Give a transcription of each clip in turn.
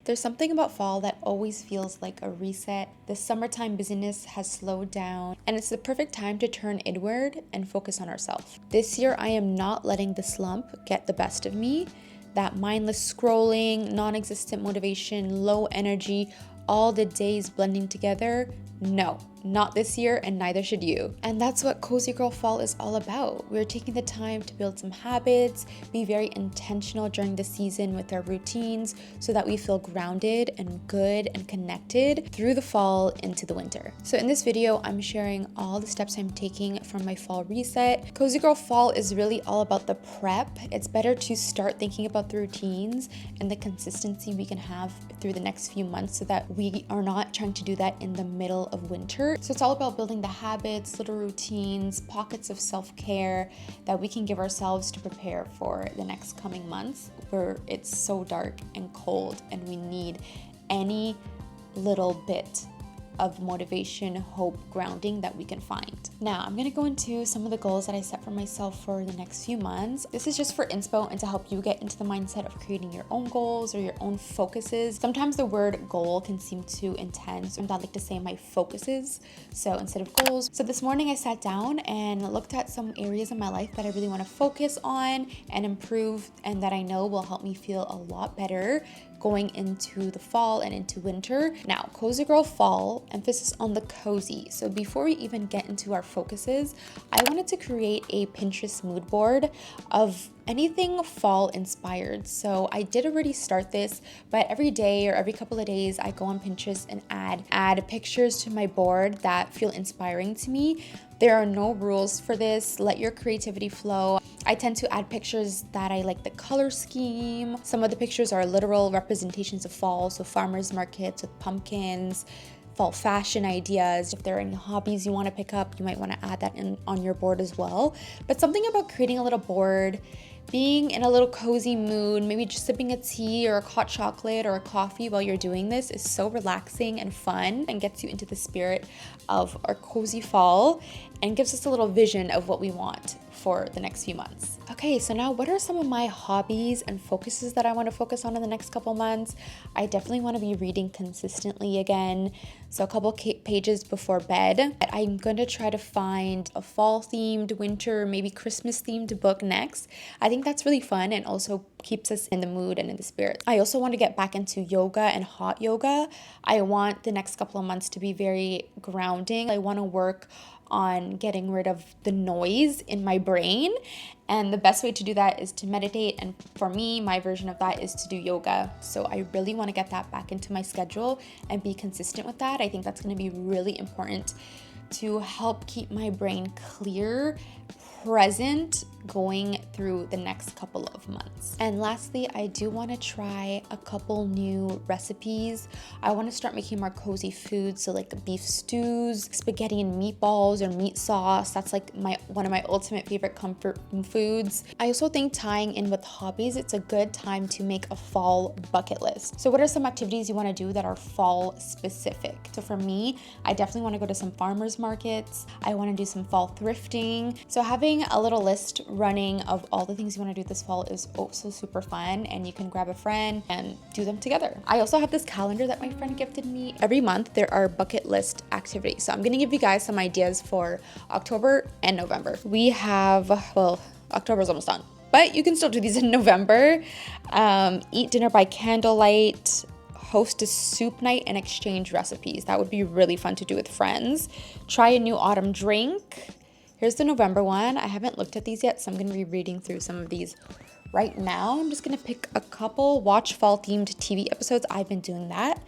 There's something about fall that always feels like a reset. The summertime busyness has slowed down, and it's the perfect time to turn inward and focus on ourselves. This year, I am not letting the slump get the best of me. That mindless scrolling, non-existent motivation, low energy, all the days blending together. No, not this year, and neither should you. And that's what Cozy Girl Fall is all about. We're taking the time to build some habits, be very intentional during the season with our routines so that we feel grounded and good and connected through the fall into the winter. So in this video, I'm sharing all the steps I'm taking from my fall reset. Cozy Girl Fall is really all about the prep. It's better to start thinking about the routines and the consistency we can have through the next few months so that we are not trying to do that in the middle of winter. So it's all about building the habits, little routines, pockets of self-care that we can give ourselves to prepare for the next coming months where it's so dark and cold and we need any little bit of motivation, hope, grounding that we can find. Now, I'm gonna go into some of the goals that I set for myself for the next few months. This is just for inspo and to help you get into the mindset of creating your own goals or your own focuses. Sometimes the word goal can seem too intense, and I like to say my focuses, so instead of goals. So this morning I sat down and looked at some areas in my life that I really wanna focus on and improve, and that I know will help me feel a lot better going into the fall and into winter. Now, Cozy Girl Fall, emphasis on the cozy. So before we even get into our focuses, I wanted to create a Pinterest mood board of anything fall inspired. So I did already start this, but every day or every couple of days, I go on Pinterest and add pictures to my board that feel inspiring to me. There are no rules for this. Let your creativity flow. I tend to add pictures that I like the color scheme. Some of the pictures are literal representations of fall, so farmers markets with pumpkins, fall fashion ideas. If there are any hobbies you want to pick up, you might want to add that in on your board as well. But something about creating a little board, being in a little cozy mood, maybe just sipping a tea or a hot chocolate or a coffee while you're doing this is so relaxing and fun and gets you into the spirit of our cozy fall and gives us a little vision of what we want for the next few months. Okay, so now what are some of my hobbies and focuses that I want to focus on in the next couple months? I definitely want to be reading consistently again. So a couple pages before bed. I'm going to try to find a fall themed, winter, maybe Christmas themed book next. I think that's really fun and also keeps us in the mood and in the spirit. I also want to get back into yoga and hot yoga. I want the next couple of months to be very grounding. I want to work on getting rid of the noise in my brain, and the best way to do that is to meditate, and for me, my version of that is to do yoga. So I really want to get that back into my schedule and be consistent with that. I think that's going to be really important to help keep my brain clear, present, going through the next couple of months. And lastly, I do want to try a couple new recipes. I want to start making more cozy foods, so like beef stews, spaghetti and meatballs, or meat sauce. That's like one of my ultimate favorite comfort foods. I also think tying in with hobbies, it's a good time to make a fall bucket list. So what are some activities you want to do that are fall specific? So for me, I definitely want to go to some farmers markets. I want to do some fall thrifting. So having a little list running of all the things you want to do this fall is also super fun, and you can grab a friend and do them together. I also have this calendar that my friend gifted me. Every month there are bucket list activities. So I'm going to give you guys some ideas for October and November. We have, well, October's almost done, but you can still do these in November. Eat dinner by candlelight, host a soup night, and exchange recipes. That would be really fun to do with friends. Try a new autumn drink. Here's the November one. I haven't looked at these yet, so I'm going to be reading through some of these right now. I'm just going to pick a couple. Watch fall-themed TV episodes. I've been doing that.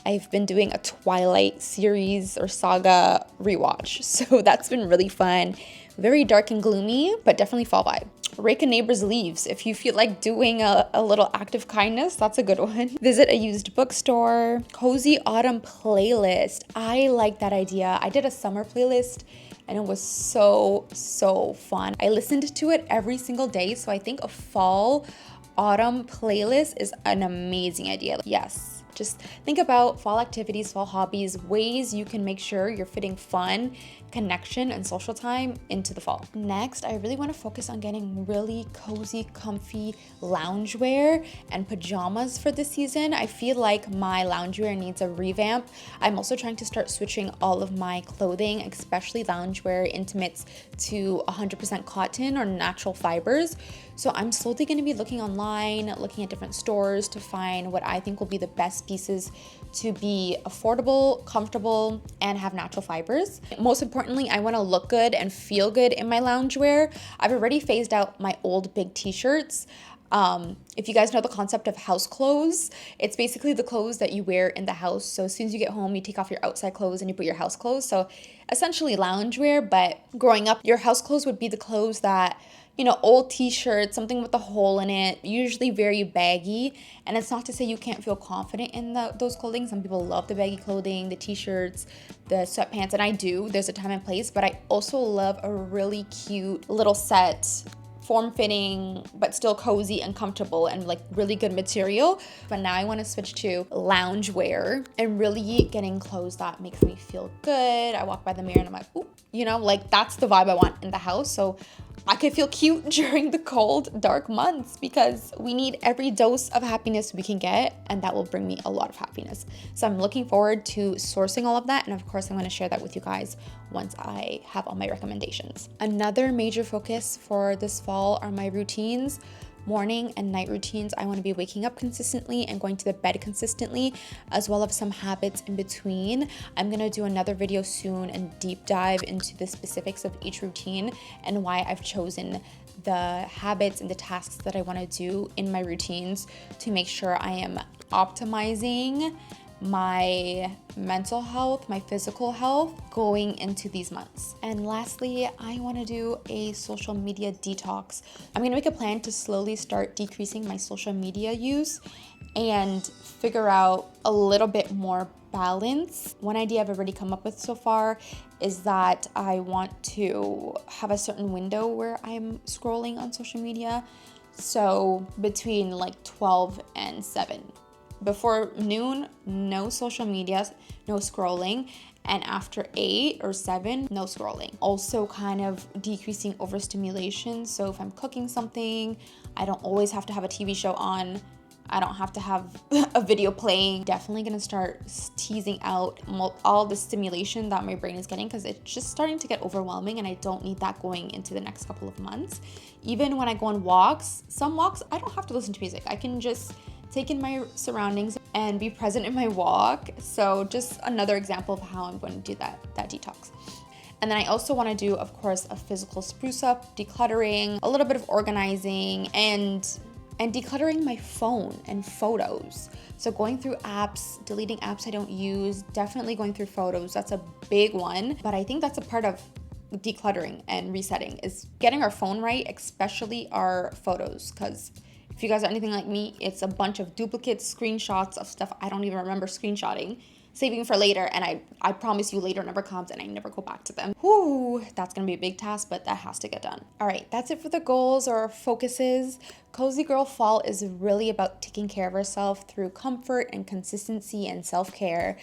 I've been doing a Twilight series or saga rewatch, so that's been really fun. Very dark and gloomy, but definitely fall vibe. Rake a neighbor's leaves. If you feel like doing a little act of kindness, that's a good one. Visit a used bookstore. Cozy autumn playlist. I like that idea. I did a summer playlist and it was so fun. I listened to it every single day, so I think a fall autumn playlist is an amazing idea. Yes, Just think about fall activities, fall hobbies, ways you can make sure you're fitting fun, connection, and social time into the fall. Next, I really want to focus on getting really cozy, comfy loungewear and pajamas for this season. I feel like my loungewear needs a revamp. I'm also trying to start switching all of my clothing, especially loungewear, intimates, to 100% cotton or natural fibers. So I'm slowly going to be looking online, looking at different stores to find what I think will be the best pieces to be affordable, comfortable, and have natural fibers. Most importantly, I want to look good and feel good in my loungewear. I've already phased out my old big t-shirts. If you guys know the concept of house clothes, it's basically the clothes that you wear in the house. So as soon as you get home, you take off your outside clothes and you put your house clothes. So essentially loungewear, but growing up, your house clothes would be the clothes that, you know, old t-shirts, something with a hole in it, usually very baggy. And it's not to say you can't feel confident in those clothing. Some people love the baggy clothing, the t-shirts, the sweatpants, and I do. There's a time and place, but I also love a really cute little set, form-fitting but still cozy and comfortable and like really good material. But now I want to switch to loungewear and really getting clothes that makes me feel good. I walk by the mirror and I'm like, ooh, you know, like that's the vibe I want in the house. So I could feel cute during the cold, dark months because we need every dose of happiness we can get, and that will bring me a lot of happiness. So I'm looking forward to sourcing all of that, and of course I'm going to share that with you guys once I have all my recommendations. Another major focus for this fall are my routines. Morning and night routines. I want to be waking up consistently and going to the bed consistently, as well as some habits in between. I'm going to do another video soon and deep dive into the specifics of each routine and why I've chosen the habits and the tasks that I want to do in my routines to make sure I am optimizing my mental health, my physical health going into these months. And lastly, I want to do a social media detox. I'm going to make a plan to slowly start decreasing my social media use and figure out a little bit more balance. One idea I've already come up with so far is that I want to have a certain window where I'm scrolling on social media. So between like 12 and 7. Before noon, no social media, no scrolling. And after 8 or 7, no scrolling. Also kind of decreasing overstimulation. So if I'm cooking something, I don't always have to have a TV show on. I don't have to have a video playing. Definitely gonna start teasing out all the stimulation that my brain is getting because it's just starting to get overwhelming and I don't need that going into the next couple of months. Even when I go on walks, some walks, I don't have to listen to music. I can just take in my surroundings and be present in my walk. So just another example of how I'm going to do that detox. And then I also want to do, of course, a physical spruce up, decluttering, a little bit of organizing, and decluttering my phone and photos. So going through apps, deleting apps I don't use, definitely going through photos. That's a big one. But I think that's a part of decluttering and resetting is getting our phone right, especially our photos. Because if you guys are anything like me, it's a bunch of duplicate screenshots of stuff I don't even remember screenshotting, saving for later, and I promise you later never comes and I never go back to them. Whew, that's gonna be a big task, but that has to get done. All right, that's it for the goals or focuses. Cozy Girl Fall is really about taking care of ourselves through comfort and consistency and self-care.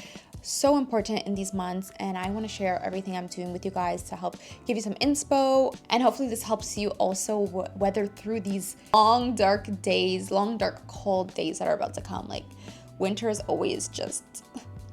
So important in these months, and I want to share everything I'm doing with you guys to help give you some inspo, and hopefully this helps you also weather through these long dark cold days that are about to come. Like winter is always just,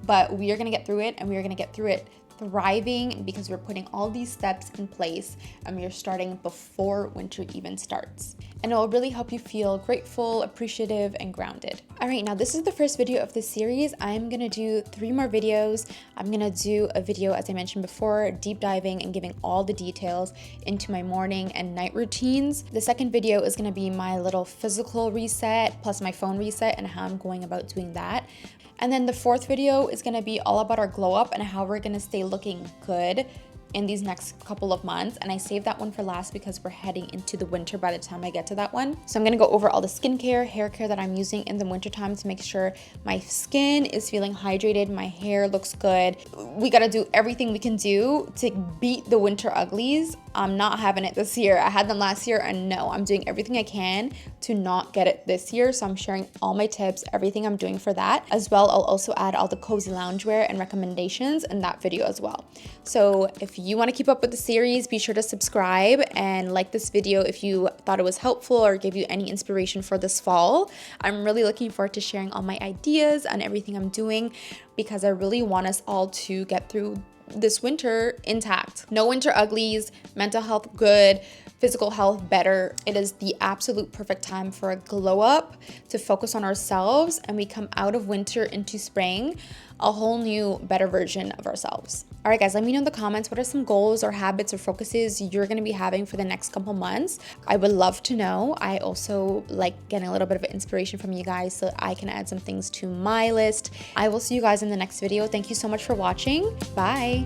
but we are going to get through it, and we are going to get through it thriving because we're putting all these steps in place and we are starting before winter even starts. And it will really help you feel grateful, appreciative, and grounded. All right, now this is the first video of this series. I'm gonna do 3 more videos. I'm gonna do a video, as I mentioned before, deep diving and giving all the details into my morning and night routines. The second video is gonna be my little physical reset plus my phone reset and how I'm going about doing that. And then the fourth video is gonna be all about our glow up and how we're gonna stay looking good in these next couple of months. And I saved that one for last because we're heading into the winter by the time I get to that one. So I'm gonna go over all the skincare, hair care that I'm using in the winter time to make sure my skin is feeling hydrated, my hair looks good. We gotta do everything we can do to beat the winter uglies I'm not having it this year. I had them last year, and no, I'm doing everything I can to not get it this year. So I'm sharing all my tips, everything I'm doing for that. As well, I'll also add all the cozy loungewear and recommendations in that video as well. So if you want to keep up with the series, be sure to subscribe and like this video if you thought it was helpful or gave you any inspiration for this fall. I'm really looking forward to sharing all my ideas and everything I'm doing, because I really want us all to get through this winter intact. No winter uglies, mental health good, physical health better. It is the absolute perfect time for a glow up, to focus on ourselves, and we come out of winter into spring a whole new, better version of ourselves. All right, guys, let me know in the comments what are some goals or habits or focuses you're gonna be having for the next couple months. I would love to know. I also like getting a little bit of inspiration from you guys so I can add some things to my list. I will see you guys in the next video. Thank you so much for watching. Bye.